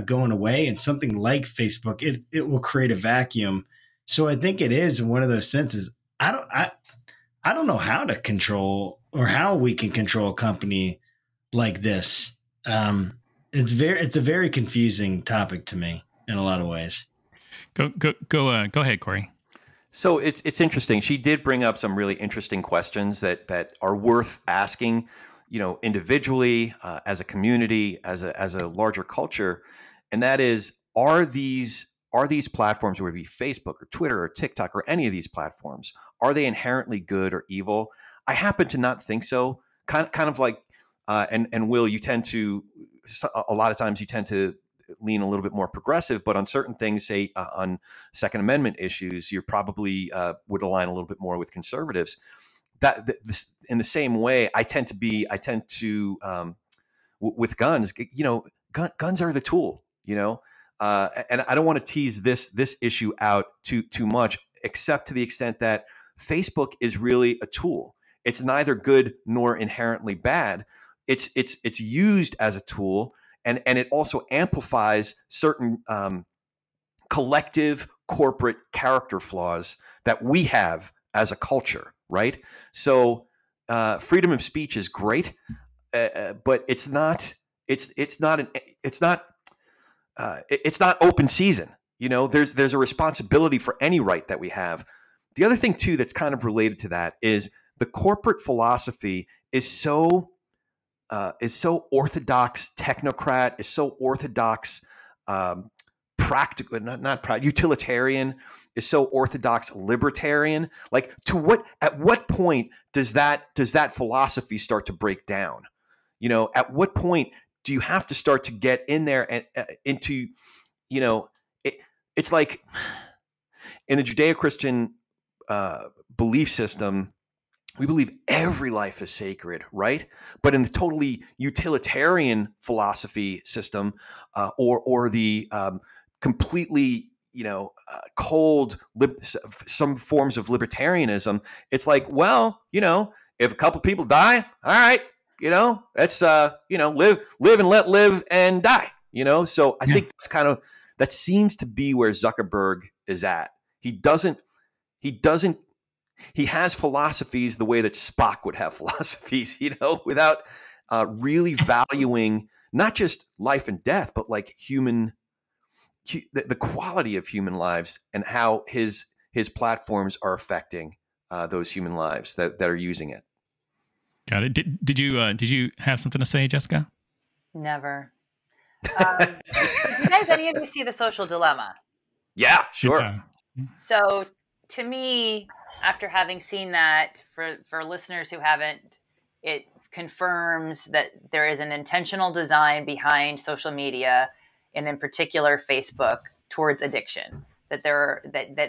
Speaker 2: going away. And something like Facebook, it will create a vacuum. So I think it is in one of those senses. I don't know how to control or how we can control a company like this. It's a very confusing topic to me in a lot of ways.
Speaker 1: Go ahead, Corey.
Speaker 3: So it's interesting. She did bring up some really interesting questions that are worth asking, individually, as a community, as a larger culture, and that is, are these platforms, whether it be Facebook or Twitter or TikTok or any of these platforms, are they inherently good or evil? I happen to not think so. Kind of like, and Will, you tend to, a lot of times you tend to lean a little bit more progressive, but on certain things, say on Second Amendment issues, you probably would align a little bit more with conservatives. In the same way, I tend to with guns. Guns are the tool. And I don't want to tease this issue out too much, except to the extent that Facebook is really a tool. It's neither good nor inherently bad. It's used as a tool. And it also amplifies certain collective corporate character flaws that we have as a culture, right? So freedom of speech is great, but it's not open season. There's a responsibility for any right that we have. The other thing too that's kind of related to that is the corporate philosophy is so orthodox technocrat, is so orthodox practical, not utilitarian, is so orthodox libertarian. Like, at what point does that philosophy start to break down? At what point do you have to start to get in there and into, it's like in the Judeo-Christian belief system, we believe every life is sacred, right? But in the totally utilitarian philosophy system, or the completely, cold, some forms of libertarianism, it's like, well, if a couple people die, all right, that's live and let live and die. So I think that seems to be where Zuckerberg is at. He has philosophies the way that Spock would have philosophies, without really valuing not just life and death, but like the quality of human lives and how his platforms are affecting those human lives that are using it.
Speaker 1: Got it. Did you have something to say, Jessica?
Speaker 4: Never. Did you guys, any of you see The Social Dilemma?
Speaker 3: Yeah, sure.
Speaker 1: Yeah.
Speaker 4: So to me, after having seen that, for listeners who haven't, it confirms that there is an intentional design behind social media, and in particular Facebook, towards addiction. That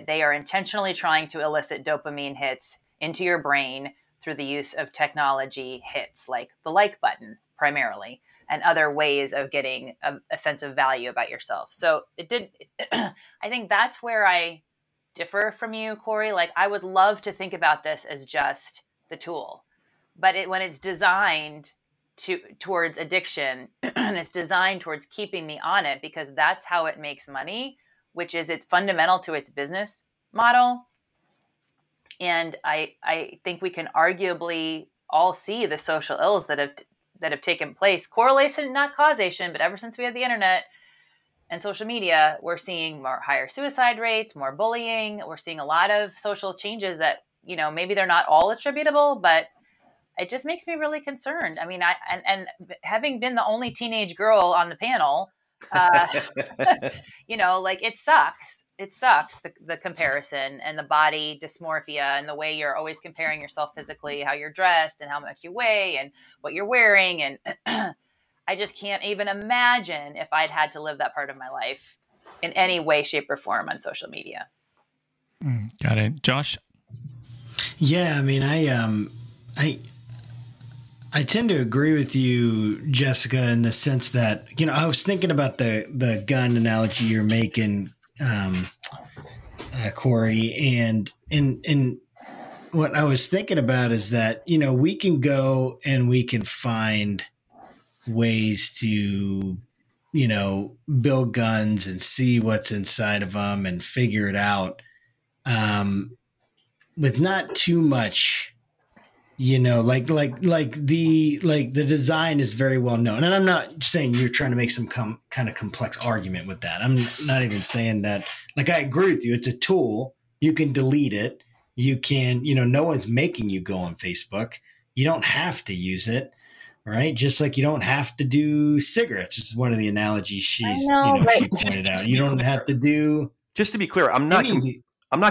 Speaker 4: they are intentionally trying to elicit dopamine hits into your brain through the use of technology hits, like the like button primarily, and other ways of getting a sense of value about yourself. So I think that's where I differ from you, Corey. Like, I would love to think about this as just the tool, but when it's designed towards addiction, and it's designed towards keeping me on it because that's how it makes money, which is it's fundamental to its business model. And I think we can arguably all see the social ills that have taken place, correlation, not causation, but ever since we had the internet and social media, we're seeing higher suicide rates, more bullying. We're seeing a lot of social changes that, maybe they're not all attributable, but it just makes me really concerned. I mean, and having been the only teenage girl on the panel, like, it sucks. It sucks, the comparison and the body dysmorphia and the way you're always comparing yourself physically, how you're dressed and how much you weigh and what you're wearing. And I just can't even imagine if I'd had to live that part of my life. in any way, shape, or form on social media.
Speaker 1: Got it. Josh?
Speaker 2: Yeah, I mean, I tend to agree with you, Jessica, in the sense that, I was thinking about the gun analogy you're making, Corey, and what I was thinking about is that, we can go and we can find ways to, build guns and see what's inside of them and figure it out, with not too much, like the design is very well known. And I'm not saying you're trying to make some kind of complex argument with that. I'm not even saying that. Like, I agree with you. It's a tool. You can delete it. You can, no one's making you go on Facebook. You don't have to use it, right? Just like you don't have to do cigarettes. This is one of the analogies she pointed out. You don't have to do.
Speaker 3: Just to be clear, I'm not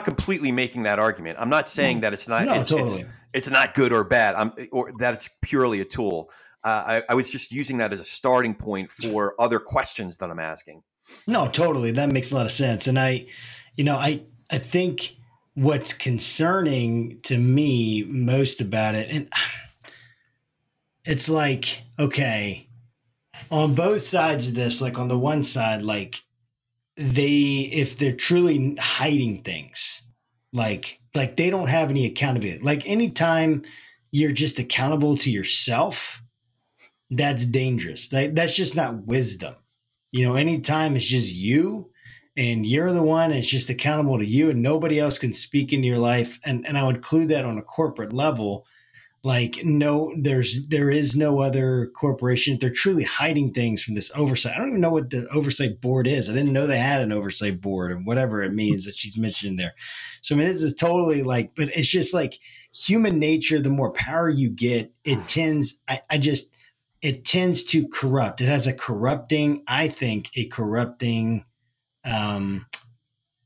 Speaker 3: completely making that argument. I'm not saying that it's not.
Speaker 2: No, totally.
Speaker 3: It's not good or bad. Or that it's purely a tool. I was just using that as a starting point for other questions that I'm asking.
Speaker 2: No, totally. That makes a lot of sense. And I think what's concerning to me most about it, and it's like, okay, on both sides of this, like on the one side, like if they're truly hiding things, like they don't have any accountability. Like, anytime you're just accountable to yourself, that's dangerous. That's just not wisdom. Anytime it's just you and you're the one that's just accountable to you and nobody else can speak into your life. And I would include that on a corporate level. Like, no, there is no other corporation. They're truly hiding things from this oversight. I don't even know what the oversight board is. I didn't know they had an oversight board, or whatever it means that she's mentioned there. So, I mean, this is totally like, but it's just like human nature. The more power you get, it tends to corrupt. It has a corrupting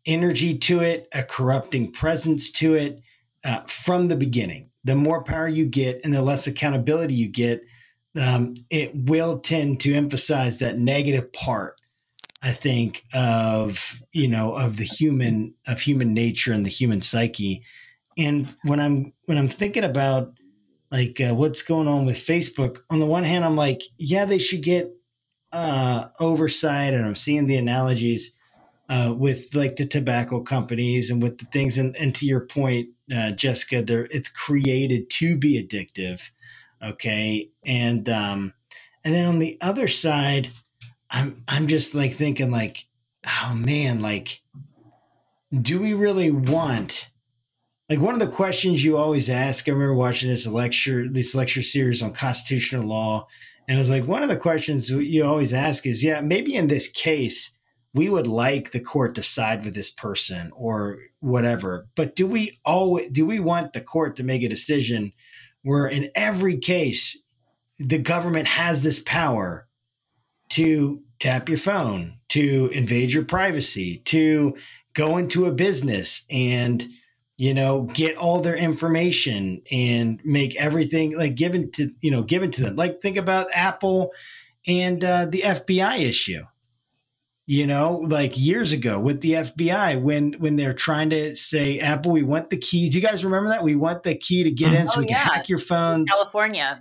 Speaker 2: energy to it, a corrupting presence to it, from the beginning. The more power you get and the less accountability you get, it will tend to emphasize that negative part, I think, of human nature and the human psyche. And when I'm thinking about like what's going on with Facebook, on the one hand, I'm like, yeah, they should get oversight, and I'm seeing the analogies with like the tobacco companies and with the things. And to your point, Jessica, it's created to be addictive. Okay. And then on the other side, I'm just like thinking like, oh man, like, do we really want, like, one of the questions you always ask, I remember watching this lecture series on constitutional law. And it was like, one of the questions you always ask is, yeah, maybe in this case, we would like the court to side with this person or whatever. But do we want the court to make a decision where in every case, the government has this power to tap your phone, to invade your privacy, to go into a business and, get all their information and make everything like given to them? Like, think about Apple and the FBI issue. Like years ago with the FBI, when they're trying to say, Apple, we want the key. Do you guys remember that? We want the key to get in so we can hack your phones.
Speaker 4: California.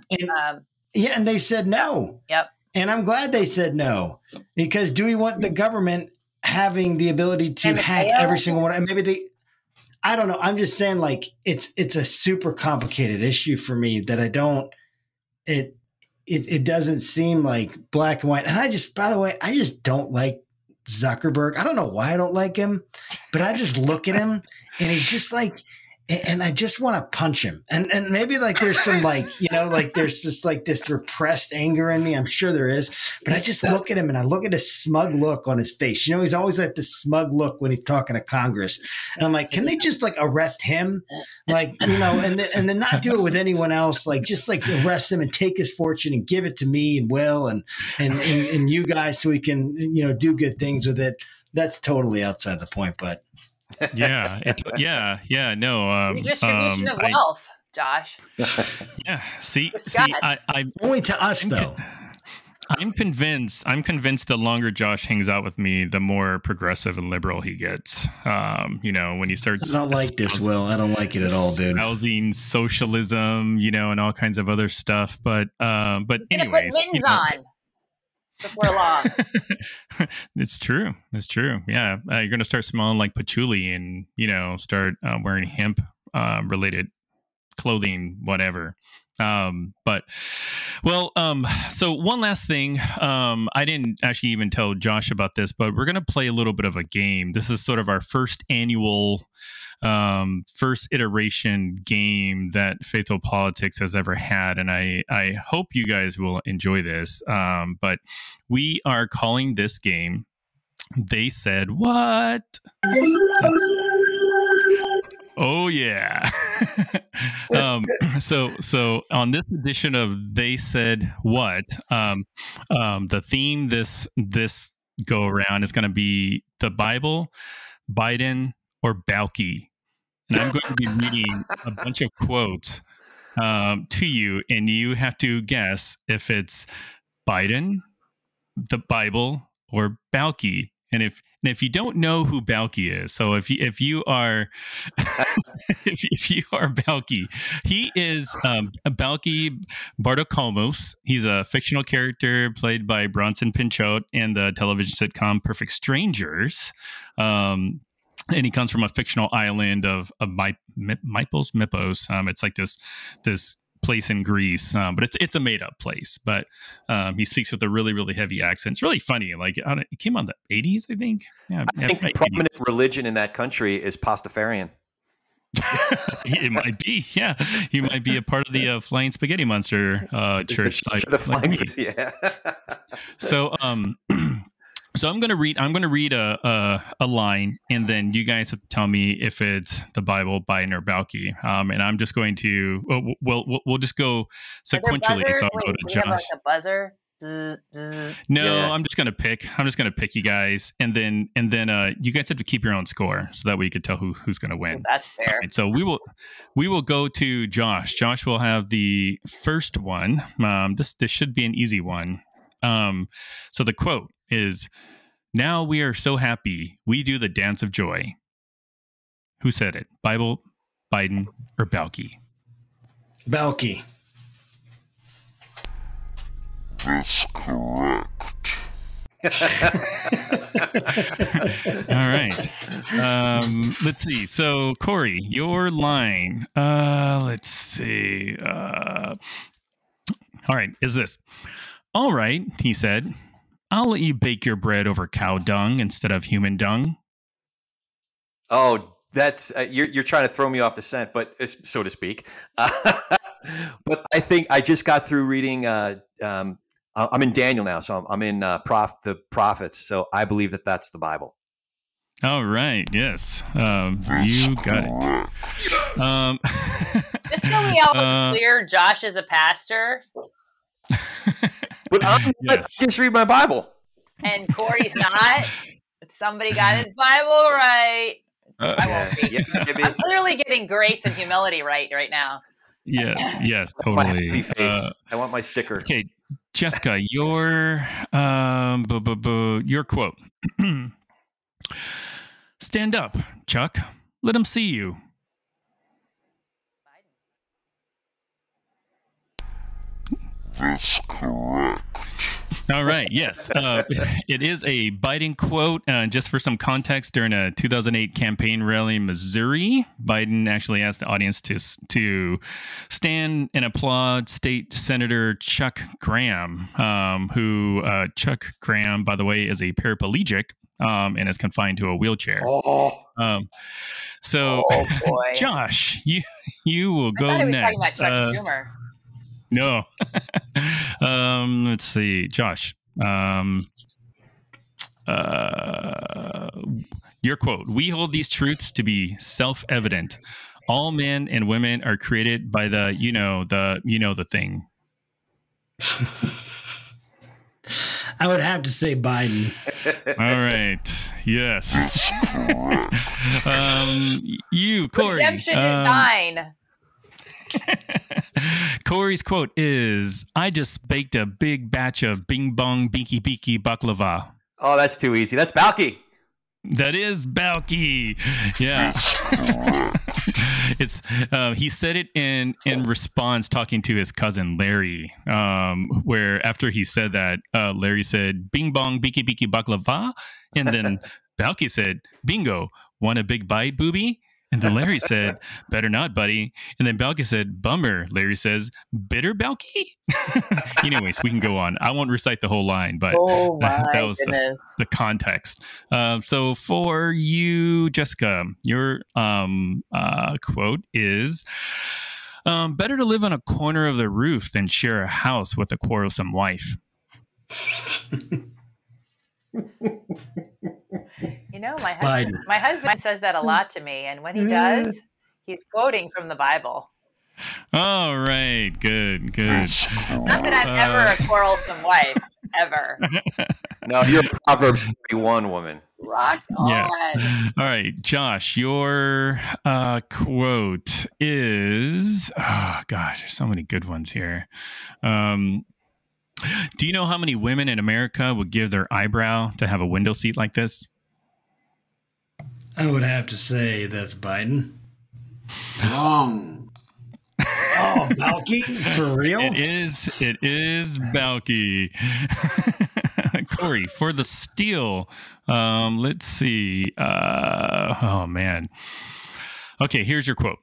Speaker 2: And they said no.
Speaker 4: Yep.
Speaker 2: And I'm glad they said no, because do we want the government having the ability to hack every single one? And maybe I don't know. I'm just saying, like, it's a super complicated issue for me that it doesn't seem like black and white. And by the way, I just don't like Zuckerberg. I don't know why I don't like him, but I just look at him and he's just like, and I just want to punch him. And maybe like there's some like, like there's just like this repressed anger in me. I'm sure there is, but I just look at him and I look at his smug look on his face. He's always like this smug look when he's talking to Congress. And I'm like, can they just like arrest him? Like, and then not do it with anyone else. Like, just like arrest him and take his fortune and give it to me and Will and you guys so we can, do good things with it. That's totally outside the point, but.
Speaker 1: No.
Speaker 4: Redistribution of wealth, Josh.
Speaker 1: Yeah. See,
Speaker 2: I only to us though.
Speaker 1: I'm convinced the longer Josh hangs out with me, the more progressive and liberal he gets. When he starts.
Speaker 2: I don't like this, Will. I don't like it at all, dude.
Speaker 1: Espousing socialism, and all kinds of other stuff. But anyways,
Speaker 4: put mittens on before long.
Speaker 1: It's true. Yeah, you're going to start smelling like patchouli, and start wearing hemp related clothing, whatever. So one last thing, I didn't actually even tell Josh about this, but we're going to play a little bit of a game. This is sort of our first annual, first iteration game that Faithful Politics has ever had. And I hope you guys will enjoy this. But we are calling this game, They Said What? Oh yeah. So on this edition of They Said What, the theme this go around is going to be the Bible, Biden, or Balky, and I'm going to be reading a bunch of quotes to you, and you have to guess if it's Biden, the Bible, or Balky. And if you don't know who Balky is, so if you are if you are Balky, he is Balky Bartokomous. He's a fictional character played by Bronson Pinchot in the television sitcom Perfect Strangers. And he comes from a fictional island of Mypos. It's like this place in Greece, but it's a made up place. But he speaks with a really, really heavy accent. It's really funny. Like it came on the 80s, I think. Yeah,
Speaker 3: I think the prominent religion in that country is Pastafarian.
Speaker 1: It might be, yeah. He might be a part of the Flying Spaghetti Monster church.
Speaker 3: Yeah.
Speaker 1: So I'm gonna read a line, and then you guys have to tell me if it's the Bible, Biden, or Balky. And I'm just going to we'll just go sequentially. So I'll go to Josh.
Speaker 4: Have like a buzzer.
Speaker 1: No, yeah. I'm just gonna pick you guys, and then you guys have to keep your own score, so that way you can tell who's gonna win.
Speaker 4: Well, that's fair.
Speaker 1: Right, so we will go to Josh. Josh will have the first one. This should be an easy one. So the quote is, "Now we are so happy, we do the dance of joy." Who said it? Bible, Biden, or Balky?
Speaker 2: Balky.
Speaker 5: That's correct.
Speaker 1: All right. Let's see. So, Corey, your line. Let's see. All right. Is this? "All right," he said. "I'll let you bake your bread over cow dung instead of human dung."
Speaker 3: Oh, that's you're trying to throw me off the scent, but so to speak. But I think I just got through reading. I'm in Daniel now, so I'm in the prophets. So I believe that that's the Bible.
Speaker 1: All right. Yes. You got it.
Speaker 4: Just so we all clear, Josh is a pastor.
Speaker 3: But I'm just read my Bible.
Speaker 4: And Corey's not. Somebody got his Bible right. I won't be.
Speaker 3: Yeah,
Speaker 4: I'm clearly getting grace and humility right now.
Speaker 1: Yes, totally.
Speaker 3: My face. I want my sticker.
Speaker 1: Okay, Jessica, your quote. "Stand up, Chuck. Let him see you."
Speaker 5: That's correct.
Speaker 1: All right. Yes. It is a Biden quote. Just for some context, during a 2008 campaign rally in Missouri, Biden actually asked the audience to stand and applaud State Senator Chuck Graham, who Chuck Graham, by the way, is a paraplegic and is confined to a wheelchair. So, Josh, you will go
Speaker 4: I thought he was
Speaker 1: next.
Speaker 4: talking about Chuck Schumer.
Speaker 1: No. Let's see. Josh. Your quote. "We hold these truths to be self-evident. All men and women are created by the thing."
Speaker 2: I would have to say Biden.
Speaker 1: All right. Yes. You, Corey.
Speaker 4: Redemption is 9.
Speaker 1: Corey's quote is, "I just baked a big batch of bing bong beaky beaky baklava."
Speaker 3: Oh, that's too easy. That's Balky.
Speaker 1: That is Balky. Yeah. It's he said it in response talking to his cousin Larry, where after he said that, Larry said bing bong beaky beaky baklava, and then Balky said, "Bingo, want a big bite, booby?" And then Larry said, "Better not, buddy." And then Balky said, "Bummer." Larry says, "Bitter, Balky?" Anyways, we can go on. I won't recite the whole line, but that was the context. So for you, Jessica, your quote is, "Better to live on a corner of the roof than share a house with a quarrelsome wife."
Speaker 4: You know, my husband says that a lot to me, and when he does, he's quoting from the Bible.
Speaker 1: All right, good.
Speaker 4: Not that I'm ever a quarrelsome wife, ever.
Speaker 3: No, you're a Proverbs 31 woman.
Speaker 4: Rock on.
Speaker 1: Yes. All right, Josh, your quote is, oh gosh, there's so many good ones here. Do you know how many women in America would give their eyebrow to have a window seat like this?
Speaker 2: I would have to say that's Biden.
Speaker 6: Wrong.
Speaker 2: Oh, Balky? For real?
Speaker 1: It is Balky. Corey, for the steal, let's see. Oh, man. Okay, here's your quote.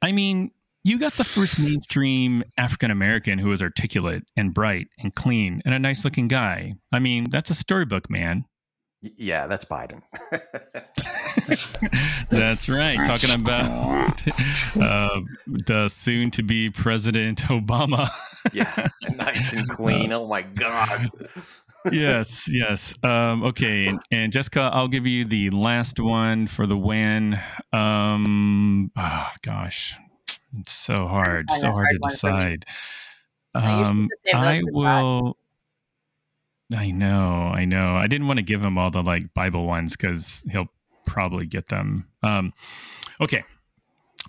Speaker 1: "I mean, you got the first mainstream African-American who is articulate and bright and clean and a nice-looking guy. I mean, that's a storybook, man."
Speaker 3: Yeah, that's Biden.
Speaker 1: That's right. Talking about the soon-to-be President Obama.
Speaker 3: Yeah, nice and clean. Oh, my God.
Speaker 1: Yes. Okay, and Jessica, I'll give you the last one for the win. Oh, gosh. It's so hard to decide. I will... I know. I didn't want to give him all the Bible ones because he'll probably get them. Okay.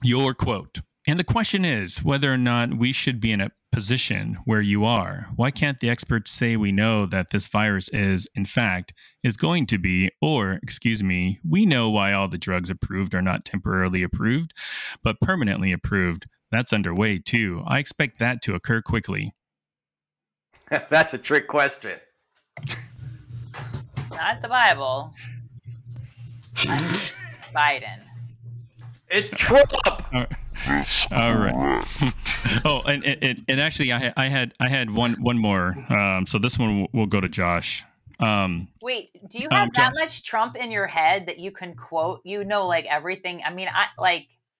Speaker 1: Your quote. "And the question is whether or not we should be in a position where you are. Why can't the experts say we know that this virus is going to be, or, excuse me, we know why all the drugs approved are not temporarily approved, but permanently approved. That's underway too. I expect that to occur quickly."
Speaker 3: That's a trick question.
Speaker 4: Not the Bible. Biden.
Speaker 3: It's Trump.
Speaker 1: All right. Oh, and actually, I had one more. So this one will go to Josh.
Speaker 4: Wait, do you have that much Trump in your head that you can quote? You know, everything. I mean,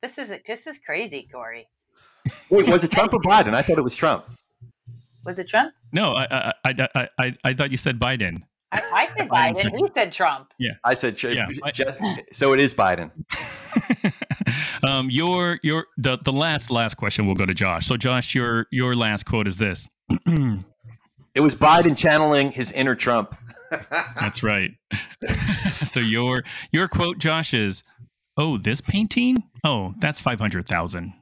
Speaker 4: this is crazy, Corey.
Speaker 3: Wait, was it Trump or Biden? I thought it was Trump.
Speaker 4: Was it Trump?
Speaker 1: No, I thought you said Biden.
Speaker 4: I said Biden. He said Trump.
Speaker 3: Yeah, I said so. It is Biden.
Speaker 1: The last question will go to Josh. So Josh, your last quote is this.
Speaker 3: It was Biden channeling his inner Trump.
Speaker 1: That's right. So your quote, Josh, is, "Oh, this painting? Oh, that's 500,000.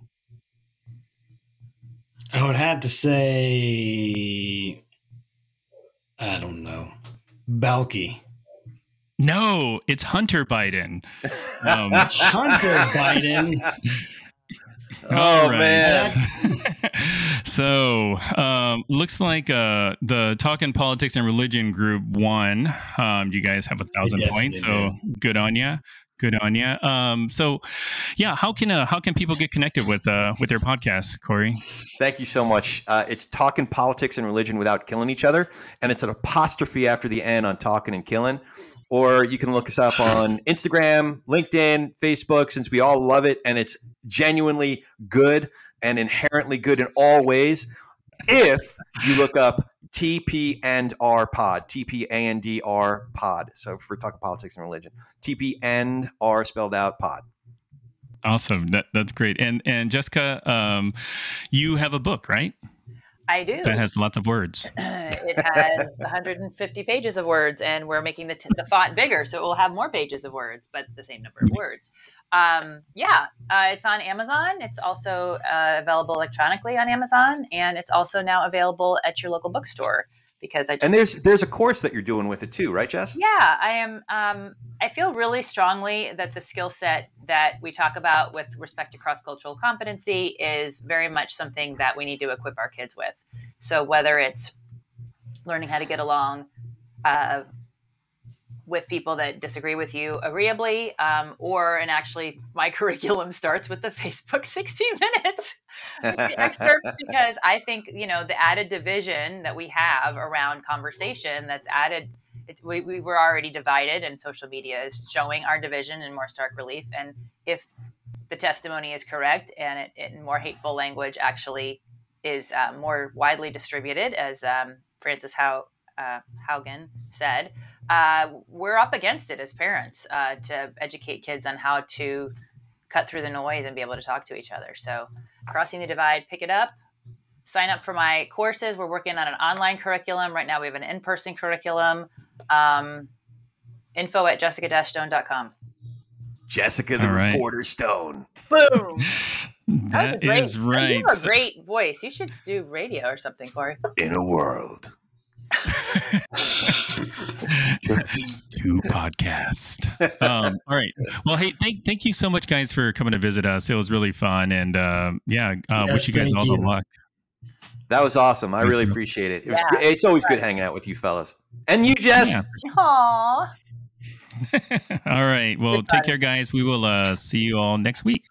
Speaker 2: I would have to say, I don't know, Balky.
Speaker 1: No, it's Hunter Biden.
Speaker 2: Hunter Biden.
Speaker 3: Oh, right. Man.
Speaker 1: So, looks like the Talkin Politics and Religion group won. You guys have 1,000 points, so good on you. Good on you. So, yeah, how can people get connected with their podcast, Corey?
Speaker 3: Thank you so much. It's Talkin Politics and Religion Without Killing Each Other, and it's an apostrophe after the N on Talkin and Killing. Or you can look us up on Instagram, LinkedIn, Facebook, since we all love it, and it's genuinely good and inherently good in all ways. If you look up TP and R Pod, TPANDR Pod. So for Talking Politics and Religion, TP and R spelled out Pod.
Speaker 1: Awesome. That's great. And Jessica, you have a book, right?
Speaker 4: I do.
Speaker 1: That has lots of words.
Speaker 4: It has 150 pages of words, and we're making the font bigger, so it will have more pages of words, but the same number of words. It's on Amazon. It's also available electronically on Amazon, and it's also now available at your local bookstore. Because
Speaker 3: there's a course that you're doing with it too, right, Jess?
Speaker 4: Yeah, I am. I feel really strongly that the skill set that we talk about with respect to cross-cultural competency is very much something that we need to equip our kids with. So whether it's learning how to get along with people that disagree with you agreeably, and actually my curriculum starts with the Facebook 60 minutes excerpts, because I think, the added division that we have around conversation that's added, we were already divided, and social media is showing our division in more stark relief. And if the testimony is correct and it more hateful language actually is more widely distributed, as Frances Haugen said, we're up against it as parents to educate kids on how to cut through the noise and be able to talk to each other. So Crossing the Divide, pick it up, sign up for my courses. We're working on an online curriculum. Right now we have an in-person curriculum. Info at jessica-stone.com.
Speaker 3: Jessica the Reporter Stone.
Speaker 4: Boom.
Speaker 1: That is right.
Speaker 4: You have a great voice. You should do radio or something, Corey.
Speaker 3: In a world.
Speaker 1: To podcast. All right. Well, hey, thank you so much, guys, for coming to visit us. It was really fun, and wish you guys all the luck.
Speaker 3: That was awesome. I really appreciate it. It's always good hanging out with you fellas, and you, Jess.
Speaker 1: Yeah.
Speaker 4: Aww.
Speaker 1: All right. Well, take care, guys. We will see you all next week.